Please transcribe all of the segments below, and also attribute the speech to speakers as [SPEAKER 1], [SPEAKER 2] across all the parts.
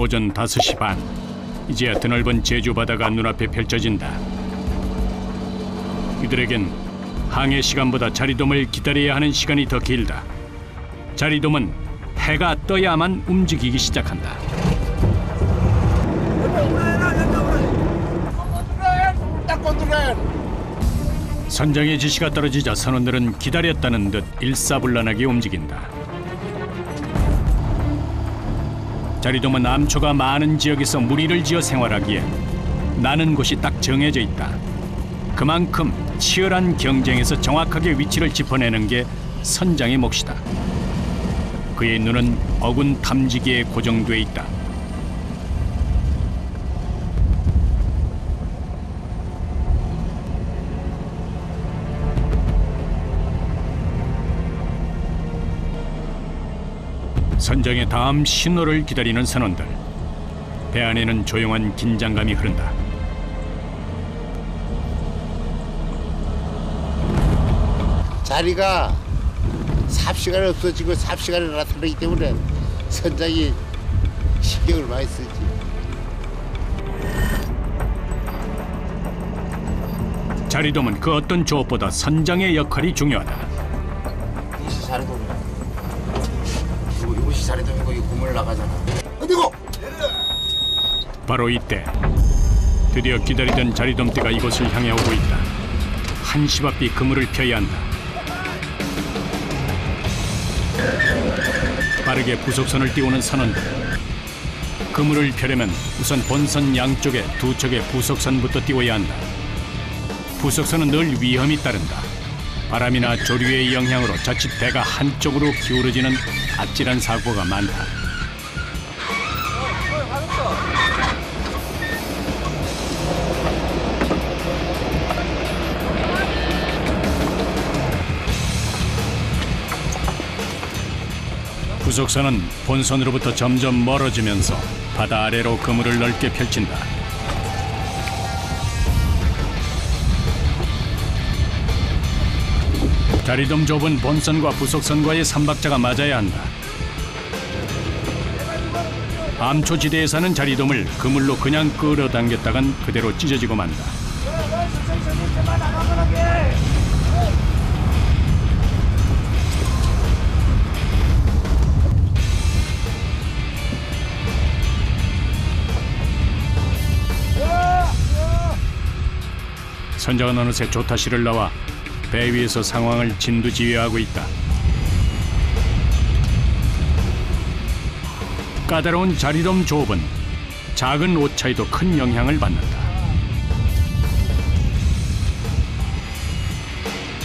[SPEAKER 1] 오전 5시 반. 이제야 드넓은 제주 바다가 눈앞에 펼쳐진다. 이들에겐 항해 시간보다 자리돔을 기다려야 하는 시간이 더 길다. 자리돔은 해가 떠야만 움직이기 시작한다. 선장의 지시가 떨어지자 선원들은 기다렸다는 듯 일사불란하게 움직인다. 자리돔은 암초가 많은 지역에서 무리를 지어 생활하기에 나는 곳이 딱 정해져 있다. 그만큼 치열한 경쟁에서 정확하게 위치를 짚어내는 게 선장의 몫이다. 그의 눈은 어군 탐지기에 고정돼 있다. 선장의 다음 신호를 기다리는 선원들. 배 안에는 조용한 긴장감이 흐른다.
[SPEAKER 2] 자리가 삽시간에 없어지고 삽시간에 나타나기 때문에 선장이 신경을 많이 쓰지.
[SPEAKER 1] 자리돔은 그 어떤 조업보다 선장의 역할이 중요하다.
[SPEAKER 2] 이것이 자리돔이야. 이것이 자리돔이고 이 고물 나가잖아. 어디고?
[SPEAKER 1] 바로 이때 드디어 기다리던 자리돔대가 이곳을 향해 오고 있다. 한시 앞이 그물을 펴야 한다. 빠르게 부속선을 띄우는 선원들. 그물을 펴려면 우선 본선 양쪽에 두 척의 부속선부터 띄워야 한다. 부속선은 늘 위험이 따른다. 바람이나 조류의 영향으로 자칫 배가 한쪽으로 기울어지는 아찔한 사고가 많다. 부속선은 본선으로부터 점점 멀어지면서 바다 아래로 그물을 넓게 펼친다. 자리돔 좁은 본선과 부속선과의 삼박자가 맞아야 한다. 암초지대에 사는 자리돔을 그물로 그냥 끌어당겼다간 그대로 찢어지고 만다. 선장은 어느새 조타실을 나와 배 위에서 상황을 진두지휘하고 있다. 까다로운 자리돔 조업은 작은 오차에도 큰 영향을 받는다.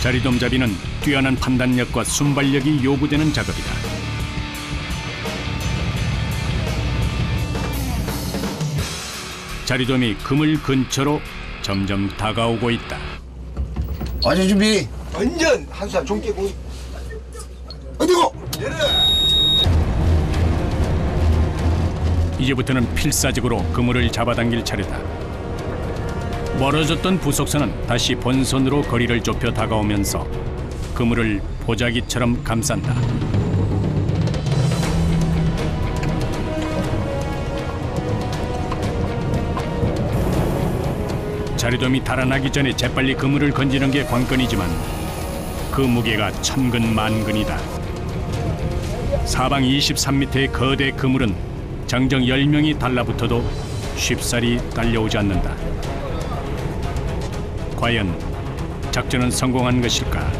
[SPEAKER 1] 자리돔 잡이는 뛰어난 판단력과 순발력이 요구되는 작업이다. 자리돔이 그물 근처로 점점 다가오고 있다.
[SPEAKER 2] 어제 준비.
[SPEAKER 3] 완전 한수한 종 깨고.
[SPEAKER 2] 어디고?
[SPEAKER 1] 이제부터는 필사적으로 그물을 잡아당길 차례다. 멀어졌던 부속선은 다시 본선으로 거리를 좁혀 다가오면서 그물을 보자기처럼 감싼다. 자리돔이 달아나기 전에 재빨리 그물을 건지는 게 관건이지만 그 무게가 천근만근이다. 사방 23m의 거대 그물은 정정 10명이 달라붙어도 쉽사리 딸려오지 않는다. 과연 작전은 성공한 것일까?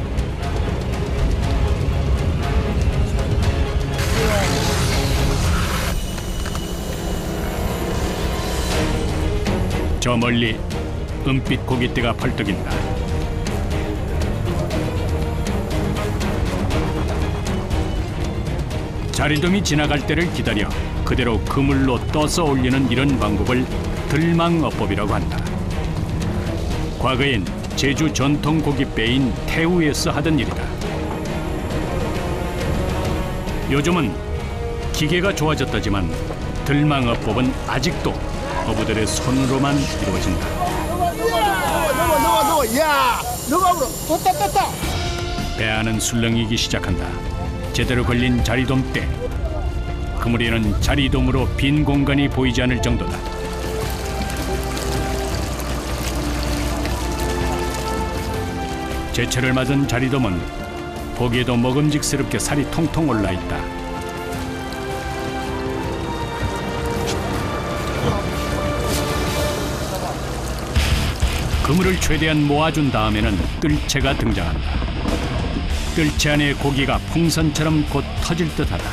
[SPEAKER 1] 저 멀리 은빛 고깃대가 펄떡인다. 자리돔이 지나갈 때를 기다려 그대로 그물로 떠서 올리는 이런 방법을 들망어법이라고 한다. 과거엔 제주 전통 고깃배인 태우에서 하던 일이다. 요즘은 기계가 좋아졌다지만 들망어법은 아직도 어부들의 손으로만 이루어진다.
[SPEAKER 2] 야! 너가 울어. 떴다.
[SPEAKER 1] 배 안은 술렁이기 시작한다. 제대로 걸린 자리돔대. 그물에는 자리돔으로 빈 공간이 보이지 않을 정도다. 제철을 맞은 자리돔은 보기에도 먹음직스럽게 살이 통통 올라 있다. 그물을 최대한 모아준 다음에는 뜰채가 등장한다. 뜰채 안의 고기가 풍선처럼 곧 터질 듯하다.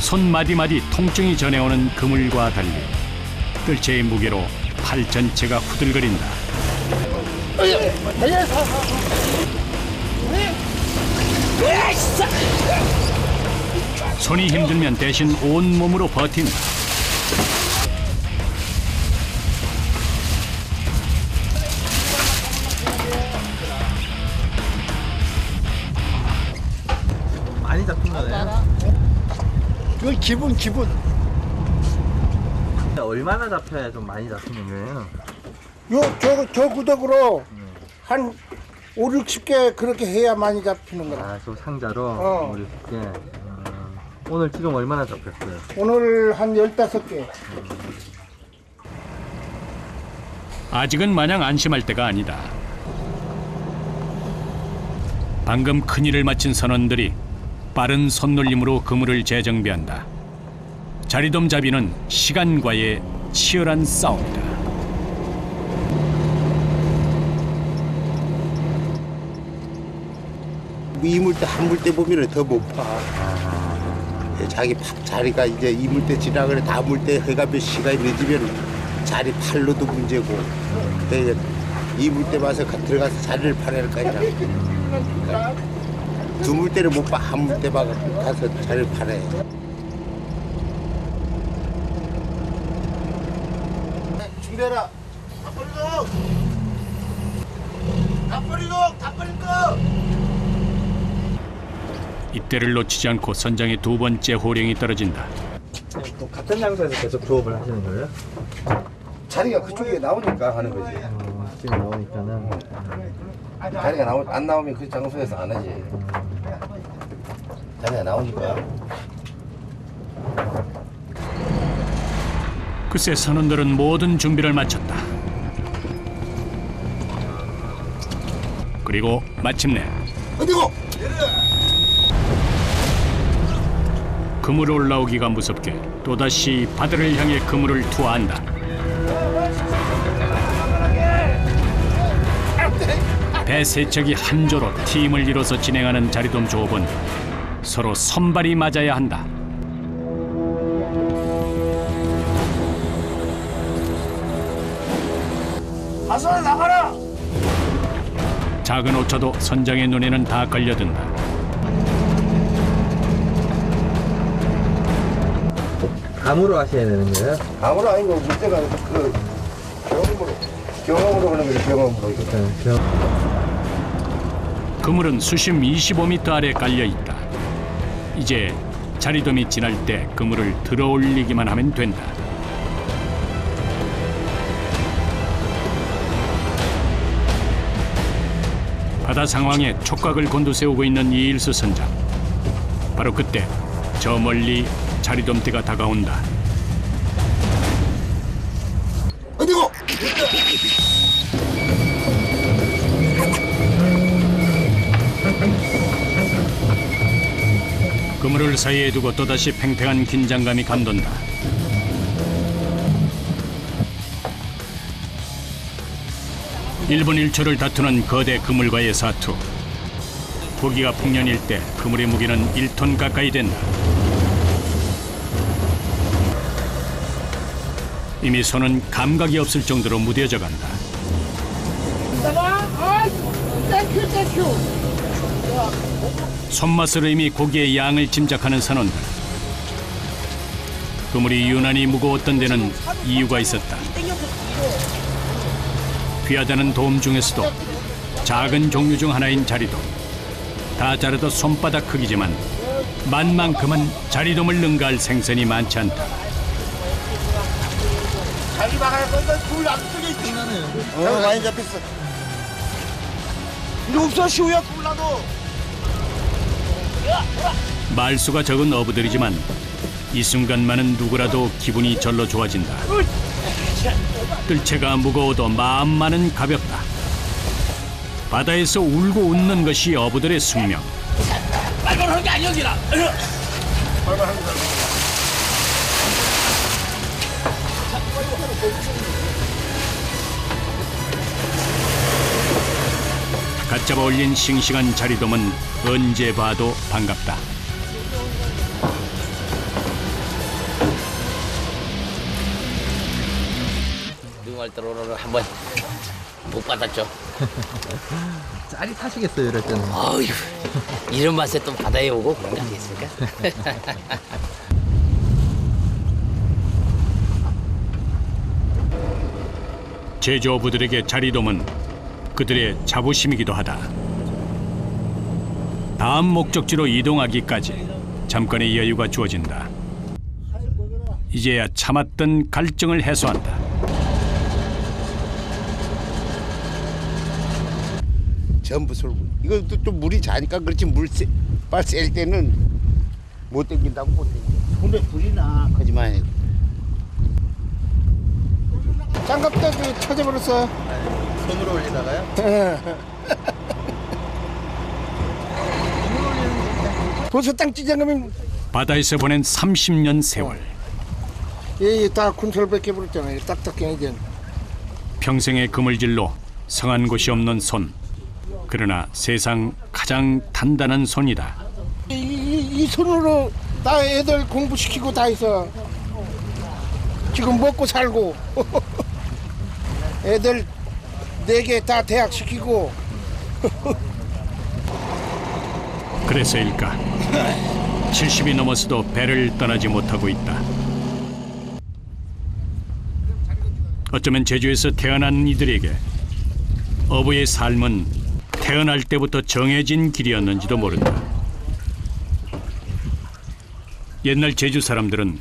[SPEAKER 1] 손 마디마디 통증이 전해오는 그물과 달리 뜰채의 무게로 팔 전체가 후들거린다. 손이 힘들면 대신 온몸으로 버틴다.
[SPEAKER 4] 많이 잡힌 거네요.
[SPEAKER 2] 그 기분.
[SPEAKER 4] 얼마나 잡혀야 좀 많이 잡히는 거예요?
[SPEAKER 5] 저 구덕으로 한 5, 60개 그렇게 해야 많이 잡히는 거야.
[SPEAKER 4] 아, 저 상자로
[SPEAKER 5] 어.
[SPEAKER 4] 우리 게 오늘 지금 얼마나 잡혔어요?
[SPEAKER 5] 오늘 한 15개.
[SPEAKER 1] 아직은 마냥 안심할 때가 아니다. 방금 큰일을 마친 선원들이 빠른 손놀림으로 그물을 재정비한다. 자리돔 잡이는 시간과의 치열한 싸움이다.
[SPEAKER 2] 이물대 한 물대 보면 더 못 파. 자기 자리가 이제 이물대 지나가래 다 물대 해가면 시간이 늦으면 자리 팔로도 문제고. 이물대 와서 들어가서 자리를 파야 할 거 아니야. 그러니까 두 물대를 못 파, 한 물대만 가서 자리를 파래.
[SPEAKER 3] 준비해라. 다 버리고.
[SPEAKER 1] 이때를 놓치지 않고 선장의 두 번째 호령이 떨어진다.
[SPEAKER 4] 또 같은 장소에서 계속 조업을 하시는 거예요?
[SPEAKER 3] 자리가 그쪽에 나오니까 하는 거지.
[SPEAKER 4] 지금 나오니까는
[SPEAKER 3] 자리가 안 나오면 그 장소에서 안 하지. 자리가 나오니까.
[SPEAKER 1] 글쎄 선원들은 모든 준비를 마쳤다. 그리고 마침내
[SPEAKER 3] 어디고?
[SPEAKER 1] 그물 올라오기가 무섭게 또다시 바다를 향해 그물을 투하한다. 배 세 척이 한 조로 팀을 이뤄서 진행하는 자리돔 조업은 서로 선발이 맞아야 한다.
[SPEAKER 3] 가서 나가라.
[SPEAKER 1] 작은 오차도 선장의 눈에는 다 걸려든다.
[SPEAKER 4] 감으로 하셔야 되는 거예요?
[SPEAKER 3] 아무로 아니고 물때가 그 경험으로 하는 거지. 경험으로 이거.
[SPEAKER 1] 그물은 수심 25m 아래 깔려 있다. 이제 자리돔이 지날 때 그물을 들어 올리기만 하면 된다. 바다 상황에 촉각을 곤두세우고 있는 이일수 선장. 바로 그때 저 멀리 자리돔대가 다가온다.
[SPEAKER 3] 어디고?
[SPEAKER 1] 그물을 사이에 두고 또다시 팽팽한 긴장감이 감돈다. (1분 1초를) 다투는 거대 그물과의 사투. 고기가 풍년일 때 그물의 무게는 1톤 가까이 된다. 이미 손은 감각이 없을 정도로 무뎌져 간다. 손맛으로 이미 고기의 양을 짐작하는 선원들. 그물이 유난히 무거웠던 데는 이유가 있었다. 귀하다는 돔 중에서도 작은 종류 중 하나인 자리돔. 다 자르도 손바닥 크기지만 만만큼은 자리돔을 능가할 생선이 많지 않다.
[SPEAKER 3] 자리 막아야 건데 불 앞쪽에 있잖아. 많이 잡혔어. 이거 없어 시우야 불나도.
[SPEAKER 1] 말수가 적은 어부들이지만 이 순간만은 누구라도 기분이 절로 좋아진다. 뜰채가 무거워도 마음만은 가볍다. 바다에서 울고 웃는 것이 어부들의 숙명.
[SPEAKER 3] 말벌하는 게 아니었기라.
[SPEAKER 1] 갓 잡아 올린 싱싱한 자리돔은 언제 봐도 반갑다.
[SPEAKER 3] 능활 들어오는 한번 못 받았죠.
[SPEAKER 4] 짜릿하시겠어요, 이럴 때는.
[SPEAKER 3] 어휴, 이런 맛에 또 바다에 오고 그런 거 아니겠습니까?
[SPEAKER 1] 제주 어부들에게 자리돔은 그들의 자부심이기도 하다. 다음 목적지로 이동하기까지 잠깐의 여유가 주어진다. 이제야 참았던 갈증을 해소한다.
[SPEAKER 2] 전부 술. 이것도 좀 물이 자니까 그렇지 빨 셀 때는 못 당긴다고 못 당겨. 손에 불이 나. 거짓말 해.
[SPEAKER 5] 장갑도 찾아버렸어.
[SPEAKER 4] 손으로 올리다가요?
[SPEAKER 5] 벌써 땅 찢어가면
[SPEAKER 1] 바다에서 보낸 30년 세월.
[SPEAKER 5] 얘다 군살 벗겨버렸잖아요. 딱딱해 이제.
[SPEAKER 1] 평생의 그물질로 성한 곳이 없는 손. 그러나 세상 가장 단단한 손이다.
[SPEAKER 5] 이 손으로 나 애들 공부시키고 다 해서 지금 먹고 살고 애들 4개 다 대학 시키고
[SPEAKER 1] 그래서일까 70이 넘어서도 배를 떠나지 못하고 있다. 어쩌면 제주에서 태어난 이들에게 어부의 삶은 태어날 때부터 정해진 길이었는지도 모른다. 옛날 제주 사람들은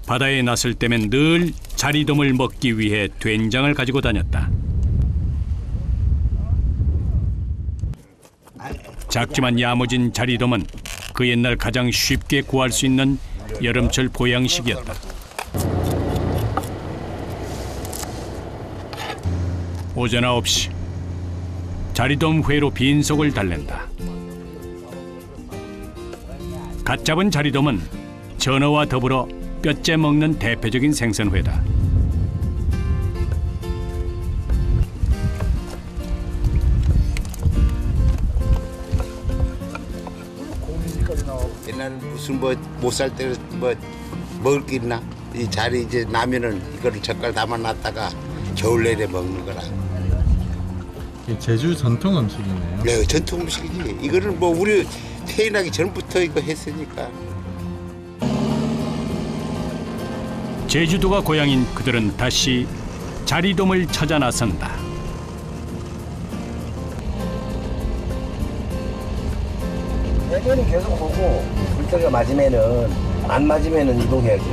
[SPEAKER 1] 바다에 나설 때면 늘 자리돔을 먹기 위해 된장을 가지고 다녔다. 작지만 야무진 자리돔은 그 옛날 가장 쉽게 구할 수 있는 여름철 보양식이었다. 오전 9시 자리돔 회로 빈속을 달랜다. 갓 잡은 자리돔은 전어와 더불어 뼈째 먹는 대표적인 생선회다.
[SPEAKER 2] 옛날에 무슨 못 살 때는 먹을 게 있나? 이 자리 이제 나면은 이거를 젓갈 담아놨다가 겨울 내내 먹는 거라.
[SPEAKER 4] 제주 전통 음식이네요.
[SPEAKER 2] 네, 전통 음식이지. 이거는 우리 태어나기 전부터 이거 했으니까.
[SPEAKER 1] 제주도가 고향인 그들은 다시 자리돔을 찾아 나선다.
[SPEAKER 6] 예전에 계속 보고 물때가 맞으면은 안 맞으면은 이동해야지.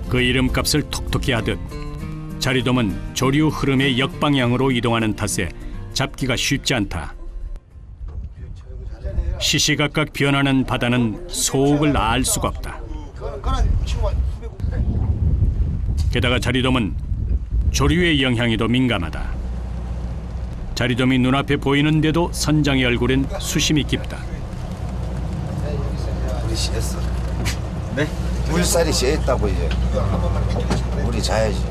[SPEAKER 1] 그 이름값을 톡톡히 하듯 자리돔은 조류 흐름의 역방향으로 이동하는 탓에 잡기가 쉽지 않다. 시시각각 변하는 바다는 속을 알 수가 없다. 게다가 자리돔은 조류의 영향에도 민감하다. 자리돔이 눈앞에 보이는데도 선장의 얼굴엔 수심이 깊다.
[SPEAKER 6] 우리 쉬었어. 네? 물살이 쇠했다고 이제. 우리 자야지.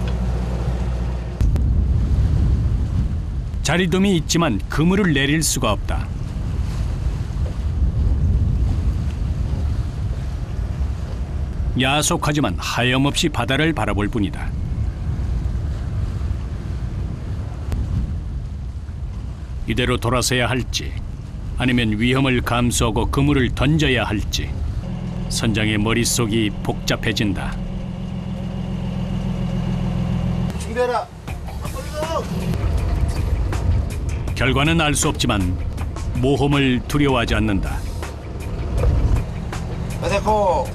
[SPEAKER 1] 자리돔이 있지만 그물을 내릴 수가 없다. 야속하지만 하염없이 바다를 바라볼 뿐이다. 이대로 돌아서야 할지 아니면 위험을 감수하고 그물을 던져야 할지 선장의 머릿속이 복잡해진다.
[SPEAKER 5] 준비해라.
[SPEAKER 1] 결과는 알 수 없지만 모험을 두려워하지 않는다.
[SPEAKER 6] 어세코.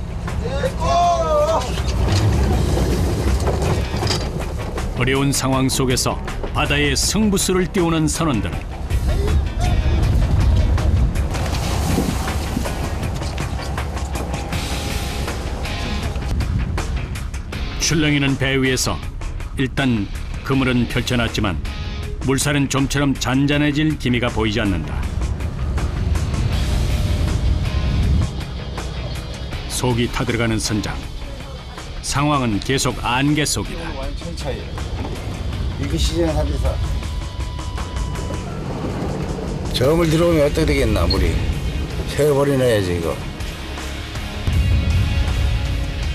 [SPEAKER 1] 어려운 상황 속에서 바다에 승부수를 띄우는 선원들. 출렁이는 배 위에서 일단 그물은 펼쳐놨지만 물살은 좀처럼 잔잔해질 기미가 보이지 않는다. 속이 타들어가는 선장. 상황은 계속 안개 속이다.
[SPEAKER 6] 완전 차이야. 이게 시장 사대사. 저물 들어오면 어떻게 되겠나 물이. 세어버리놔야지 이거.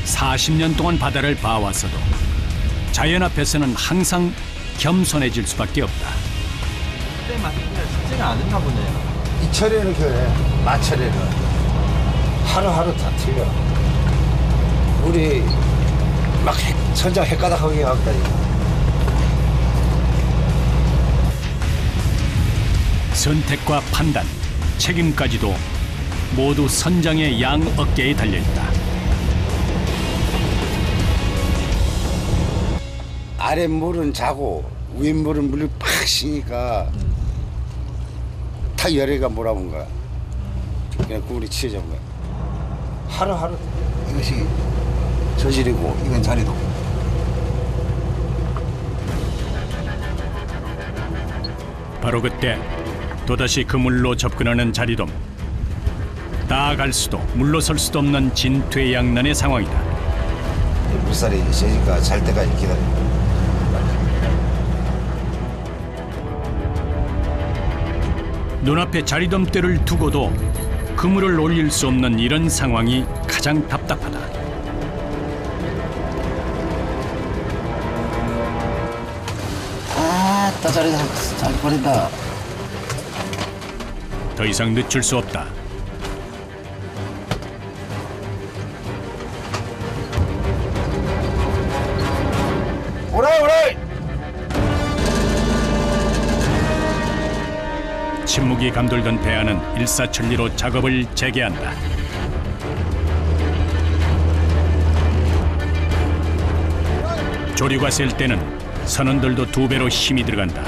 [SPEAKER 1] 40년 동안 바다를 봐왔어도 자연 앞에서는 항상 겸손해질 수밖에 없다.
[SPEAKER 4] 그때 맞기가 쉽지가 않은가 보네요.
[SPEAKER 6] 이 철에는 그래. 마철에는 하루하루 다 틀려. 우리 막 선장 헷가닥하게 하다니.
[SPEAKER 1] 선택과 판단, 책임까지도 모두 선장의 양 어깨에 달려있다.
[SPEAKER 6] 아랫물은 자고 윗물은 물이 팍 쉬니까 다 열애가 몰아온 거야. 그냥 그물이 치워진 거야. 하루하루 이것이 저질이고 이건 자리도.
[SPEAKER 1] 바로 그때 또다시 그물로 접근하는 자리돔. 나아갈 수도 물러설 수도 없는 진퇴양난의 상황이다.
[SPEAKER 6] 물살이 세니까 잘 때까지 기다려.
[SPEAKER 1] 눈앞에 자리돔대를 두고도 그물을 올릴 수 없는 이런 상황이 가장 답답하다.
[SPEAKER 6] 아따 자리 잘 버린다.
[SPEAKER 1] 더 이상 늦출 수 없다.
[SPEAKER 6] 오라이!
[SPEAKER 1] 침묵이 감돌던 배아는 일사천리로 작업을 재개한다. 조류가 셀 때는 선원들도 2배로 힘이 들어간다.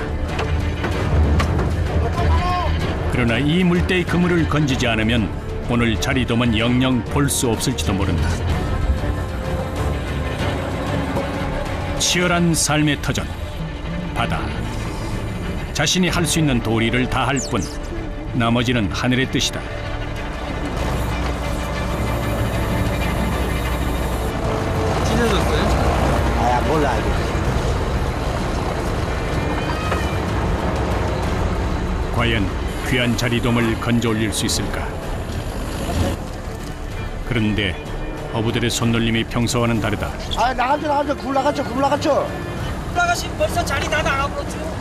[SPEAKER 1] 그러나 이 물대의 그물을 건지지 않으면 오늘 자리돔은 영영 볼 수 없을지도 모른다. 치열한 삶의 터전, 바다. 자신이 할 수 있는 도리를 다할 뿐 나머지는 하늘의 뜻이다.
[SPEAKER 4] 찢어졌어요?
[SPEAKER 6] 아 몰라 아직.
[SPEAKER 1] 과연 귀한 자리돔을 건져 올릴 수 있을까? 그런데 어부들의 손놀림이 평소와는 다르다.
[SPEAKER 5] 아 나가죠 굴러갔죠.
[SPEAKER 3] 올라가시 벌써 자리 다 나가버렸죠.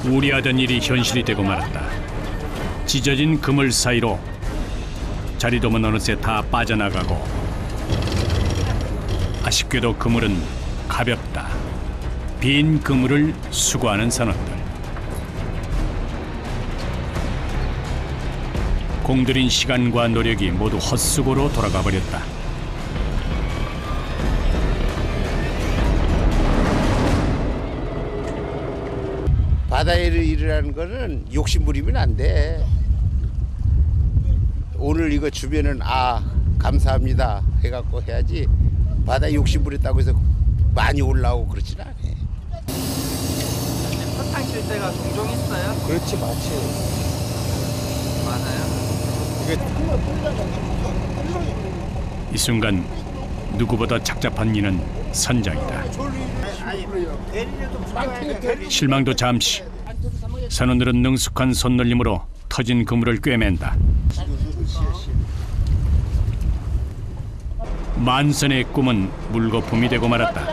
[SPEAKER 1] 우려하던 일이 현실이 되고 말았다. 찢어진 그물 사이로 자리돔은 어느새 다 빠져나가고 아쉽게도 그물은 가볍다. 빈 그물을 수거하는 선원들. 공들인 시간과 노력이 모두 헛수고로 돌아가 버렸다.
[SPEAKER 2] 바다에 일이라는 거는 욕심 부리면 안 돼. 오늘 이거 주면은 감사합니다 해갖고 해야지. 바다에 욕심 부렸다고 해서 많이 올라오고 그렇진 않아.
[SPEAKER 4] 사탕 칠 때가 종종 있어요?
[SPEAKER 2] 그렇지 맞지.
[SPEAKER 4] 많아요?
[SPEAKER 1] 이 순간 누구보다 착잡한 이는 선장이다. 실망도 잠시. 선원들은 능숙한 손놀림으로 터진 그물을 꿰맨다. 만선의 꿈은 물거품이 되고 말았다.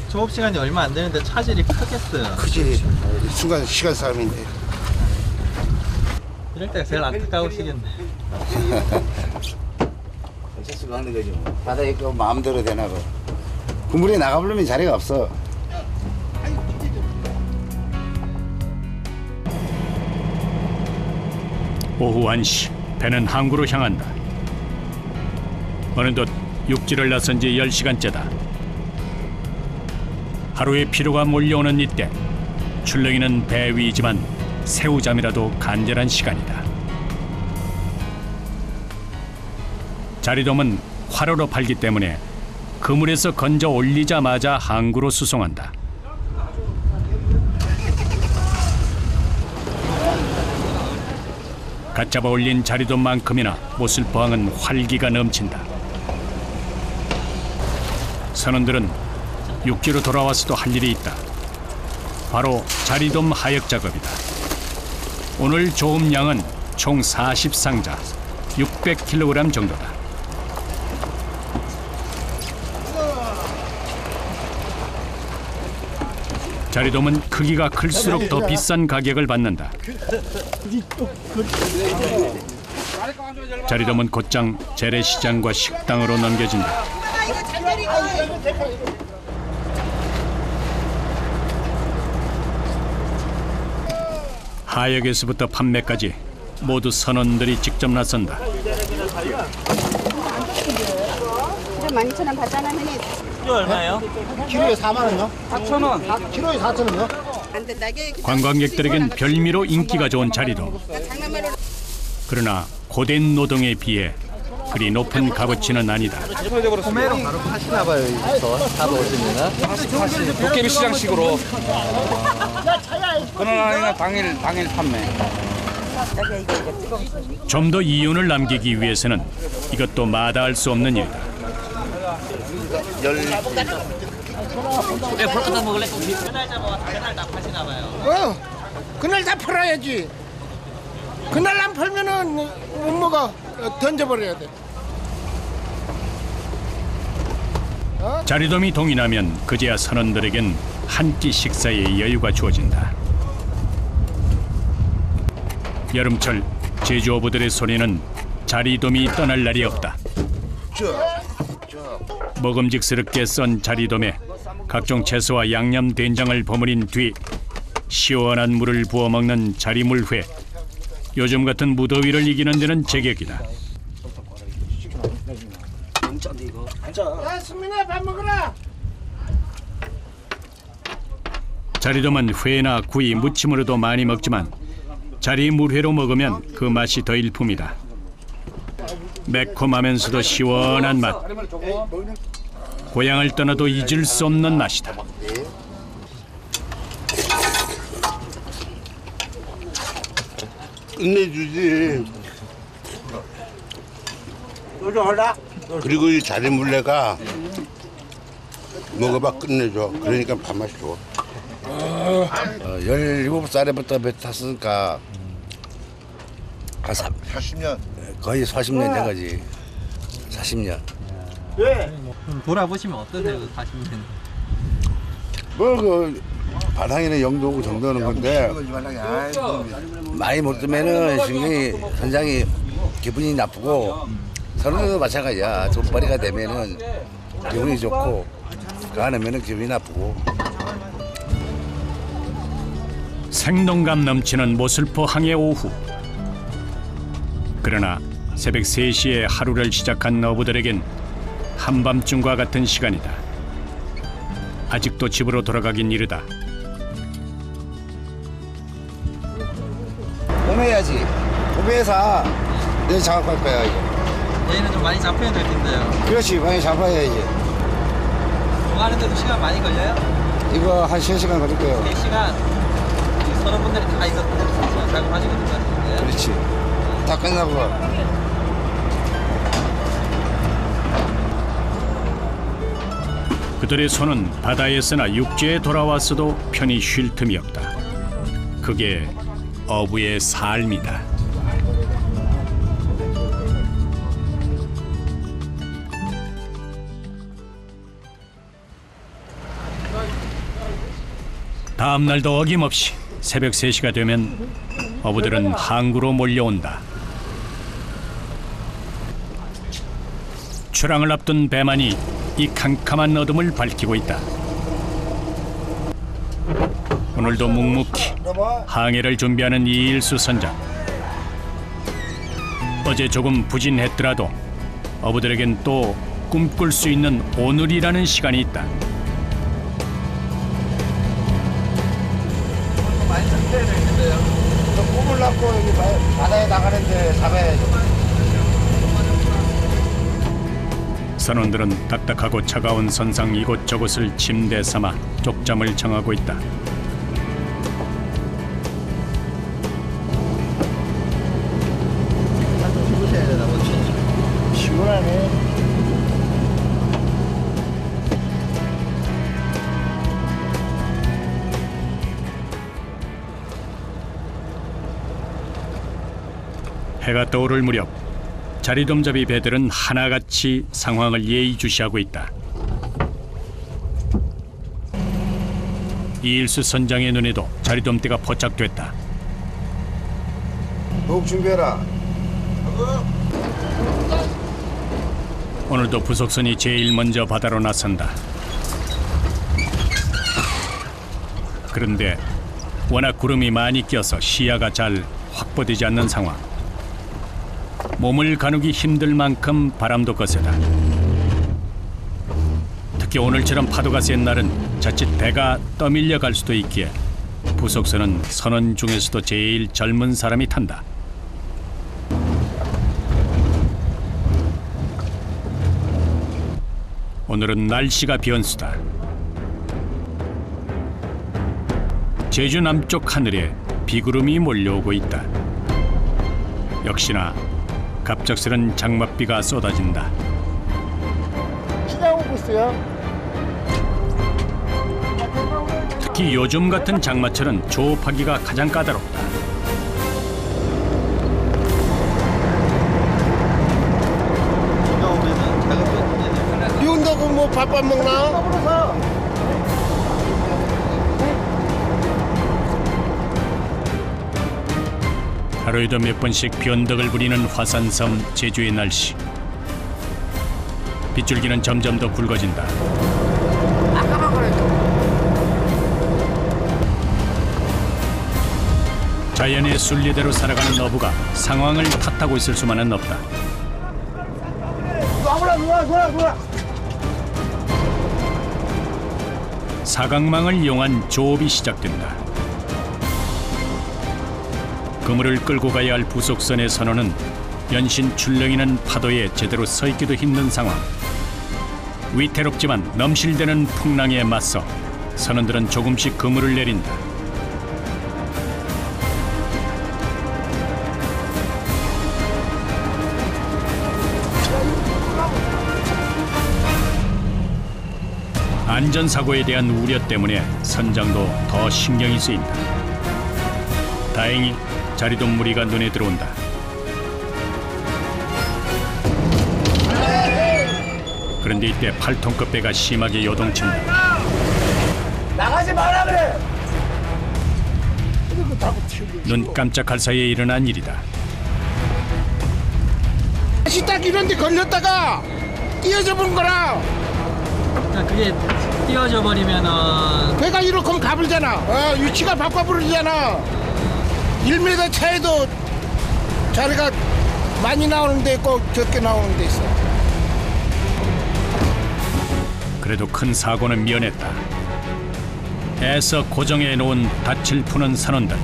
[SPEAKER 4] 조업 시간이 얼마 안 되는데 차질이 크겠어요.
[SPEAKER 2] 그지. 순간 시간 싸움인데.
[SPEAKER 4] 이럴 때가 제일 안타까우시겠네.
[SPEAKER 6] 어쩔 수가 없는 거지 뭐. 바다에 그 마음대로 되나 봐. 그물에 나가보려면 자리가 없어.
[SPEAKER 1] 오후 1시 배는 항구로 향한다. 어느덧 육지를 나선 지 10시간째다. 하루의 피로가 몰려오는 이때 출렁이는 배 위이지만 새우잠이라도 간절한 시간이다. 자리돔은 화로로 팔기 때문에 그물에서 건져 올리자마자 항구로 수송한다. 갓 잡아 올린 자리돔만큼이나 모슬포항은 활기가 넘친다. 선원들은 육지로 돌아와서도 할 일이 있다. 바로 자리돔 하역 작업이다. 오늘 조음량은 총 40상자, 600kg 정도다. 자리돔은 크기가 클수록 더 비싼 가격을 받는다. 자리돔은 곧장 재래시장과 식당으로 넘겨진다. 하역에서부터 판매까지 모두 선원들이 직접 나선다.
[SPEAKER 7] 12,000원 받아나면
[SPEAKER 4] 이거 얼마예요?
[SPEAKER 3] 키로에 4만 원요?
[SPEAKER 4] 4,000원.
[SPEAKER 3] 키로에 4,000원요?
[SPEAKER 7] 안 된다게
[SPEAKER 1] 관광객들에겐 별미로 인기가 좋은 자리돔.
[SPEAKER 7] 장난으로
[SPEAKER 1] 그러나 고된 노동에 비해 그리 높은 값어치는 아니다.
[SPEAKER 4] 소매로 바로 파시나 봐요, 여기서. 다 넣으시면은.
[SPEAKER 8] 도깨비 시장식으로. 그런 아니면 당일 판매.
[SPEAKER 1] 좀 더 이윤을 남기기 위해서는 이것도 마다할 수 없는 일이다.
[SPEAKER 5] 그날 다 팔아야지. 그날 안 팔면은 못 먹어. 던져버려야 돼.
[SPEAKER 1] 자리돔이 동이 나면 그제야 선원들에겐 한 끼 식사의 여유가 주어진다. 여름철 제주 어부들의 손에는 자리돔이 떠날 날이 없다. 먹음직스럽게 썬 자리돔에 각종 채소와 양념 된장을 버무린 뒤 시원한 물을 부어 먹는 자리물회. 요즘 같은 무더위를 이기는 데는 제격이다.
[SPEAKER 5] 야, 수민아 밥 먹어라.
[SPEAKER 1] 자리돔은 회나 구이, 무침으로도 많이 먹지만 자리물회로 먹으면 그 맛이 더 일품이다. 매콤하면서도 시원한 맛. 고향을 떠나도 잊을 수 없는 맛이다.
[SPEAKER 2] 끝내주지. 그리고 이 자리물레가 먹어봐 끝내줘. 그러니까 밥맛이 좋아.
[SPEAKER 6] 17살에부터 배 탔으니까 한
[SPEAKER 3] 40년.
[SPEAKER 6] 거의 40년 된 거지. 40년.
[SPEAKER 4] 돌아보시면 어떠세요, 40년?
[SPEAKER 6] 그 바닥에는 영도 정도는 건데 많이 못 뜨면은 굉장히 현장이 기분이 나쁘고 서로도 마찬가지야. 돈벌이가 되면은 기분이 좋고 안 하면은 기분이 나쁘고.
[SPEAKER 1] 생동감 넘치는 모슬포항의 오후. 그러나 새벽 3시에 하루를 시작한 어부들에겐 한밤중과 같은 시간이다. 아직도 집으로 돌아가긴 이르다.
[SPEAKER 6] 봄에야지. 봄에서 내일 작업할 거야 이제.
[SPEAKER 4] 내일은 좀 많이 잡혀야 될 텐데요.
[SPEAKER 6] 그렇지, 많이 잡아야지.
[SPEAKER 4] 뭐 하는데도 시간 많이 걸려요?
[SPEAKER 6] 이거 한 3시간 걸릴 거예요.
[SPEAKER 4] 3시간. 선원분들이 다 이거 작업하시는 것 같은데.
[SPEAKER 6] 그렇지. 다 끝나고.
[SPEAKER 1] 그들의 손은 바다에서나 육지에 돌아왔어도 편히 쉴 틈이 없다. 그게 어부의 삶이다. 다음 날도 어김없이 새벽 3시가 되면 어부들은 항구로 몰려온다. 출항을 앞둔 배만이 이 캄캄한 어둠을 밝히고 있다. 오늘도 묵묵히 항해를 준비하는 이일수 선장. 어제 조금 부진했더라도 어부들에겐 또 꿈꿀 수 있는 오늘이라는 시간이 있다.
[SPEAKER 4] 많이 잡혀야 될 텐데요.
[SPEAKER 5] 꿈을 낳고 여기 바다에 나가는데 잡아야죠.
[SPEAKER 1] 선원들은 딱딱하고 차가운 선상 이곳저곳을 침대 삼아 쪽잠을 청하고 있다.
[SPEAKER 5] 시원하네.
[SPEAKER 1] 해가 떠오를 무렵 자리돔잡이 배들은 하나같이 상황을 예의주시하고 있다. 이일수 선장의 눈에도 자리돔대가 포착됐다.
[SPEAKER 5] 더욱 준비해라.
[SPEAKER 1] 오늘도 부속선이 제일 먼저 바다로 나선다. 그런데 워낙 구름이 많이 껴서 시야가 잘 확보되지 않는 상황. 몸을 가누기 힘들 만큼 바람도 거세다. 특히 오늘처럼 파도가 센 날은 자칫 배가 떠밀려 갈 수도 있기에 부속선은 선원 중에서도 제일 젊은 사람이 탄다. 오늘은 날씨가 변수다. 제주 남쪽 하늘에 비구름이 몰려오고 있다. 역시나 갑작스런 장맛비가 쏟아진다.
[SPEAKER 5] 시장 오고 있어요.
[SPEAKER 1] 특히 요즘 같은 장마철은 조업하기가 가장 까다롭다.
[SPEAKER 4] 비가 오면은 작업이
[SPEAKER 5] 비 온다고 뭐 밥 안 먹나?
[SPEAKER 1] 하루에도 몇 번씩 변덕을 부리는 화산섬 제주의 날씨. 빗줄기는 점점 더 굵어진다. 자연의 순리대로 살아가는 어부가 상황을 탓하고 있을 수만은 없다.
[SPEAKER 5] 놔.
[SPEAKER 1] 사각망을 이용한 조업이 시작된다. 그물을 끌고 가야 할 부속선의 선원은 연신 출렁이는 파도에 제대로 서 있기도 힘든 상황. 위태롭지만 넘실대는 풍랑에 맞서 선원들은 조금씩 그물을 내린다. 안전사고에 대한 우려 때문에 선장도 더 신경이 쓰인다. 다행히 자리돔 무리가 눈에 들어온다. 그런데 이때 8톤급 배가 심하게 요동친다.
[SPEAKER 5] 나가지 마라 그래.
[SPEAKER 1] 눈 깜짝할 사이에 일어난 일이다.
[SPEAKER 5] 다시 딱 이런데 걸렸다가 띄어져 본 거라.
[SPEAKER 4] 그게 띄어져 버리면은
[SPEAKER 5] 배가 이렇게 하면 가불잖아. 위치가 바꿔버리잖아. 1m 차이도 자리가 많이 나오는 데 있고 적게 나오는 데 있어.
[SPEAKER 1] 그래도 큰 사고는 면했다. 애써 고정해 놓은 닻을 푸는 선원들.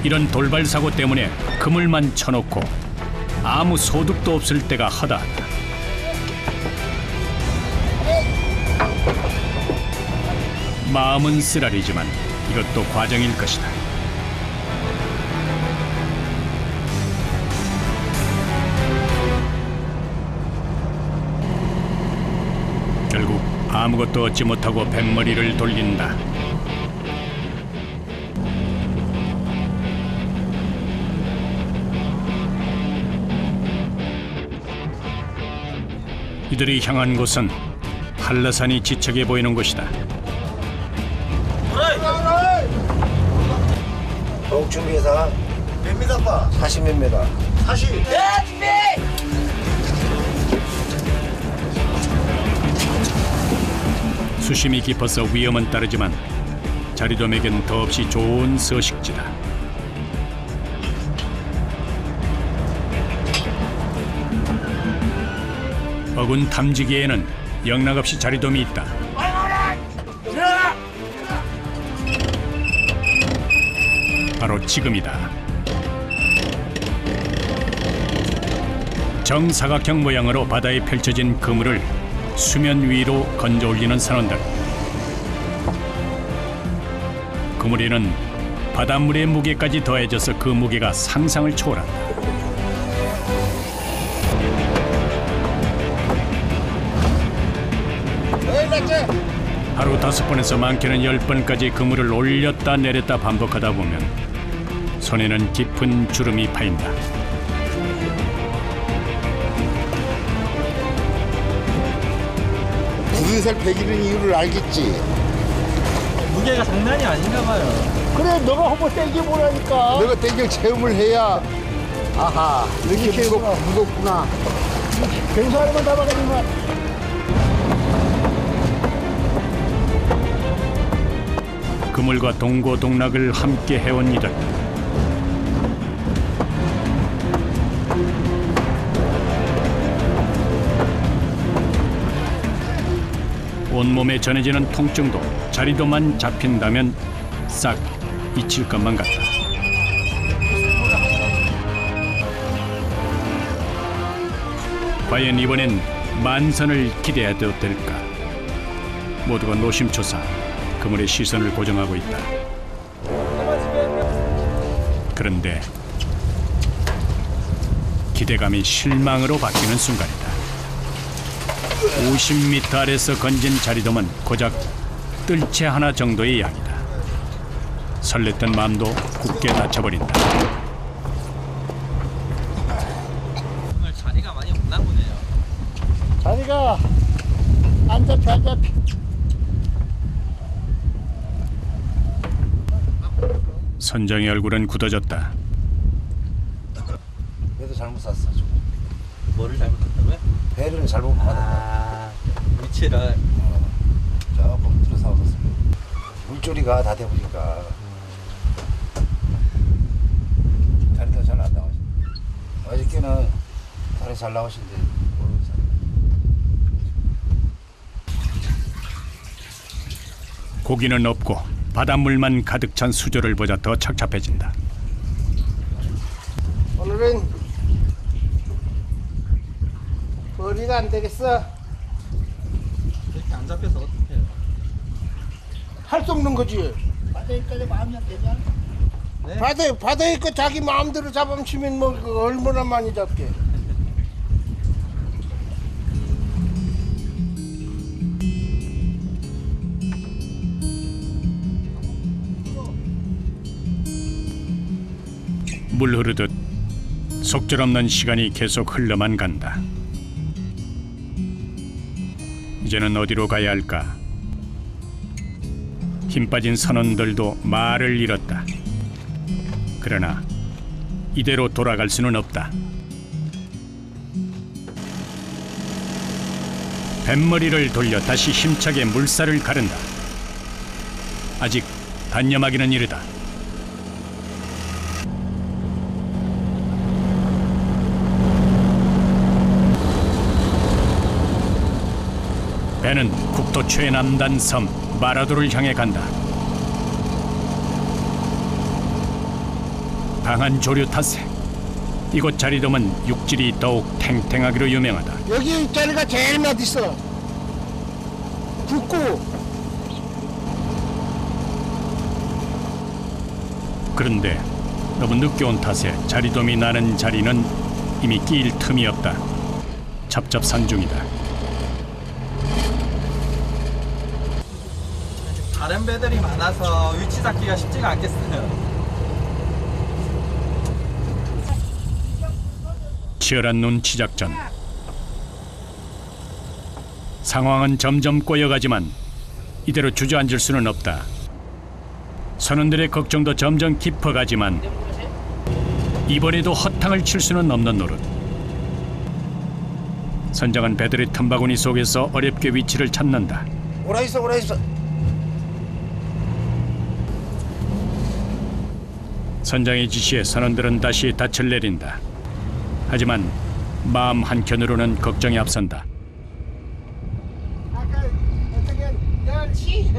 [SPEAKER 1] 이런 돌발 사고 때문에 그물만 쳐놓고 아무 소득도 없을 때가 허다하다. 마음은 쓰라리지만 이것도 과정일 것이다. 결국 아무것도 얻지 못하고 뱃머리를 돌린다. 이들이 향한 곳은 한라산이 지척해 보이는 곳이다.
[SPEAKER 5] 더욱 준비해서
[SPEAKER 3] 몇 미터 봐?
[SPEAKER 5] 40몇 미터.
[SPEAKER 3] 40.
[SPEAKER 1] 수심이 깊어서 위험은 따르지만 자리돔에겐 더없이 좋은 서식지다. 어군 탐지기에는 영락없이 자리돔이 있다. 바로 지금이다. 정사각형 모양으로 바다에 펼쳐진 그물을 수면 위로 건져 올리는 선원들. 그물에는 바닷물의 무게까지 더해져서 그 무게가 상상을 초월한다. 하루 5번에서 많게는 10번까지 그물을 올렸다 내렸다 반복하다 보면 손에는 깊은 주름이 파인다.
[SPEAKER 2] 구두살 배기는 이유를 알겠지.
[SPEAKER 4] 무게가 장난이 아닌가 봐요.
[SPEAKER 5] 그래 너가 한번 땡겨보라니까.
[SPEAKER 2] 너가 땡겨 체험을 해야 아하 이렇게 무겁구나.
[SPEAKER 5] 병사로만 잡아가지고.
[SPEAKER 1] 그물과 동고동락을 함께 해온 이들. 온몸에 전해지는 통증도 자리도만 잡힌다면 싹 잊힐 것만 같다. 과연 이번엔 만선을 기대해도 될까? 모두가 노심초사 그물의 시선을 고정하고 있다. 그런데 기대감이 실망으로 바뀌는 순간이다. 50m 아래서 건진 자리돔은 고작 뜰채 하나 정도의 양이다. 설렜던 마음도 굳게 닫혀버린다.
[SPEAKER 4] 오늘 자리가 많이 없나 보네요.
[SPEAKER 5] 자리가 안 잡혀 안 잡혀.
[SPEAKER 1] 선장의 얼굴은 굳어졌다.
[SPEAKER 6] 배도 잘못 샀어.
[SPEAKER 4] 뭐를 잘못했다고요?
[SPEAKER 6] 배를 잘못 받았다.
[SPEAKER 4] 위치를.
[SPEAKER 6] 조금 들어서 왔어. 물조리가 다 돼보니까 다리도 잘 안 나오시. 어저께는 다리 잘 나오신데 모르겠어요.
[SPEAKER 1] 고기는 없고 바닷물만 가득 찬 수조를 보자 더 착잡해진다.
[SPEAKER 5] 오늘은 머리가 안 되겠어.
[SPEAKER 4] 이렇게 안 잡혀서 어떡해요?
[SPEAKER 5] 할 수 없는 거지.
[SPEAKER 3] 바다에까지 마음이 안 되냐?
[SPEAKER 4] 네?
[SPEAKER 5] 바다에 거 자기 마음대로 잡아치면 뭐 그거 얼마나 많이 잡게.
[SPEAKER 1] 물 흐르듯 속절없는 시간이 계속 흘러만 간다. 이제는 어디로 가야 할까? 힘 빠진 선원들도 말을 잃었다. 그러나 이대로 돌아갈 수는 없다. 뱃머리를 돌려 다시 힘차게 물살을 가른다. 아직 단념하기는 이르다. 배는 국토 최남단 섬 마라도를 향해 간다. 강한 조류 탓에 이곳 자리돔은 육질이 더욱 탱탱하기로 유명하다.
[SPEAKER 5] 여기 자리가 제일 맛있어. 붓고.
[SPEAKER 1] 그런데 너무 늦게 온 탓에 자리돔이 나는 자리는 이미 끼일 틈이 없다. 첩첩산중이다.
[SPEAKER 4] 다른 배들이 많아서 위치 잡기가 쉽지가 않겠어요.
[SPEAKER 1] 치열한 눈치 작전. 상황은 점점 꼬여가지만 이대로 주저앉을 수는 없다. 선원들의 걱정도 점점 깊어가지만 이번에도 허탕을 칠 수는 없는 노릇. 선장은 배들의 틈바구니 속에서 어렵게 위치를 찾는다.
[SPEAKER 6] 오라 있어.
[SPEAKER 1] 선장의 지시에 선원들은 다시 닻을 내린다. 하지만 마음 한켠으로는 걱정이 앞선다.
[SPEAKER 5] 아까 어떻게 10시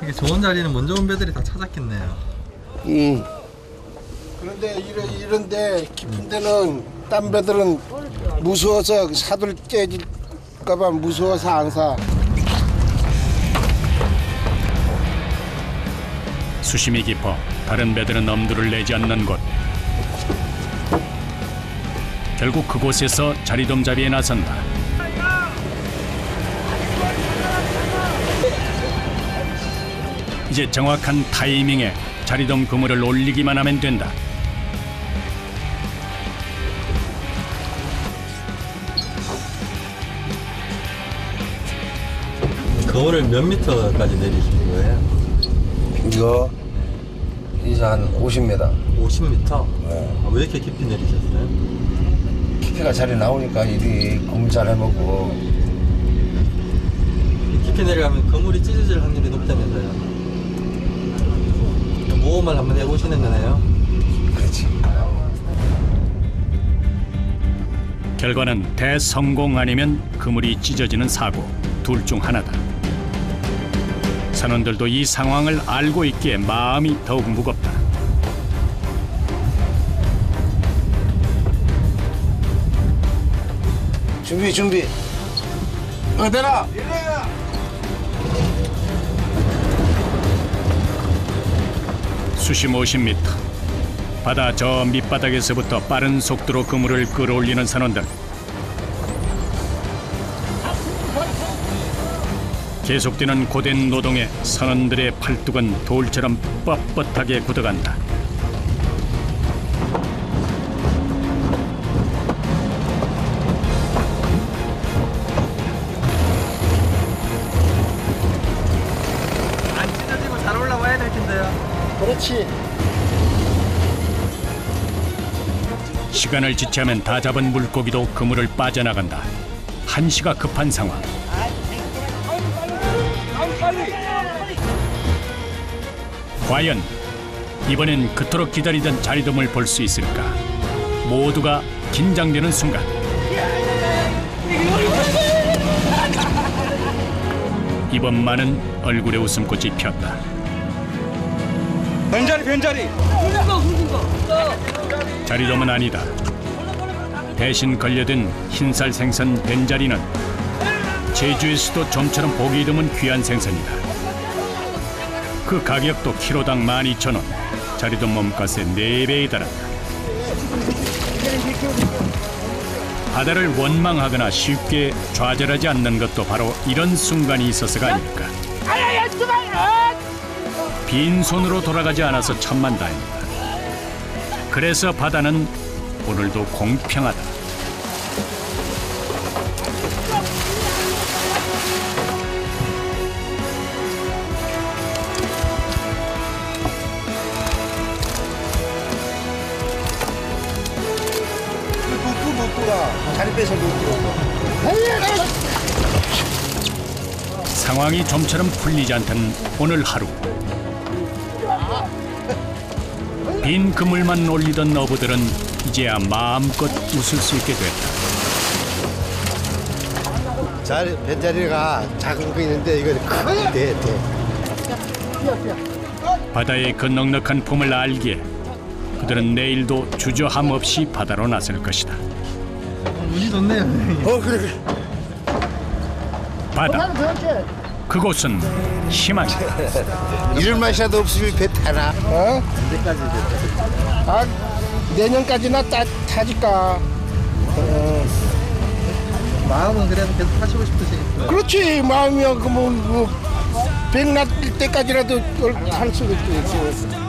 [SPEAKER 4] 이게 좋은 자리는 먼저 온 배들이 다 찾았겠네요.
[SPEAKER 5] 그런데 이런데 깊은 데는 딴 배들은 무서워서 사들 깨질까봐 무서워서 안 사.
[SPEAKER 1] 수심이 깊어 다른 배들은 엄두를 내지 않는 곳. 결국 그곳에서 자리돔잡이에 나선다. 이제 정확한 타이밍에 자리돔 그물을 올리기만 하면 된다.
[SPEAKER 4] 그물을 몇 미터까지 내리신 거예요?
[SPEAKER 6] 이거 이제 한 50m.
[SPEAKER 4] 50m? 왜 이렇게 깊이 내리셨어요?
[SPEAKER 6] 깊이가 잘 나오니까 일이 그물 잘 해먹고.
[SPEAKER 4] 깊이 내려가면 그물이 찢어질 확률이 높다면서요? 모험을 한번 해보시는 거네요?
[SPEAKER 6] 그렇지.
[SPEAKER 1] 결과는 대성공 아니면 그물이 찢어지는 사고, 둘 중 하나다. 선원들도 이 상황을 알고 있기에 마음이 더욱 무겁다.
[SPEAKER 6] 준비. 어디라?
[SPEAKER 1] 수심 50m. 바다 저 밑바닥에서부터 빠른 속도로 그물을 끌어올리는 선원들. 계속되는 고된 노동에 선원들의 팔뚝은 돌처럼 뻣뻣하게 굳어간다.
[SPEAKER 4] 안 찢어지고 잘 올라와야 될 텐데요.
[SPEAKER 5] 그렇지.
[SPEAKER 1] 시간을 지체하면 다 잡은 물고기도 그물을 빠져나간다. 한시가 급한 상황. 과연 이번엔 그토록 기다리던 자리돔을 볼 수 있을까? 모두가 긴장되는 순간. 이번만은 얼굴에 웃음꽃이 폈다.
[SPEAKER 8] 변자리.
[SPEAKER 1] 자리돔은 아니다. 대신 걸려든 흰살 생선 벤자리는 제주에서도 좀처럼 보기 드문 귀한 생선이다. 그 가격도 키로당 12,000원. 자리돔 몸값의 4배에 달한다. 바다를 원망하거나 쉽게 좌절하지 않는 것도 바로 이런 순간이 있어서가 아닐까. 빈손으로 돌아가지 않아서 천만다행이다. 그래서 바다는 오늘도 공평하다.
[SPEAKER 5] 다리 빼서
[SPEAKER 1] 상황이 좀처럼 풀리지 않던 오늘 하루. 빈 그물만 올리던 어부들은 이제야 마음껏 웃을 수 있게 됐다.
[SPEAKER 2] 벤자리가 작은 거 있는데 이거 크게 돼.
[SPEAKER 1] 바다의 그 넉넉한 품을 알기에 그들은 내일도 주저함 없이 바다로 나설 것이다.
[SPEAKER 4] 운이 좋네요.
[SPEAKER 2] 그래.
[SPEAKER 1] 바다. 그곳은 희망이다.
[SPEAKER 2] 이런 맛이라도 없으면 배 타나?
[SPEAKER 5] 내년까지나 타질까.
[SPEAKER 4] 마음은 그래도 계속 하시고 싶으시겠어요?
[SPEAKER 5] 그렇지. 마음이야. 백날 때까지라도 할 수 있지.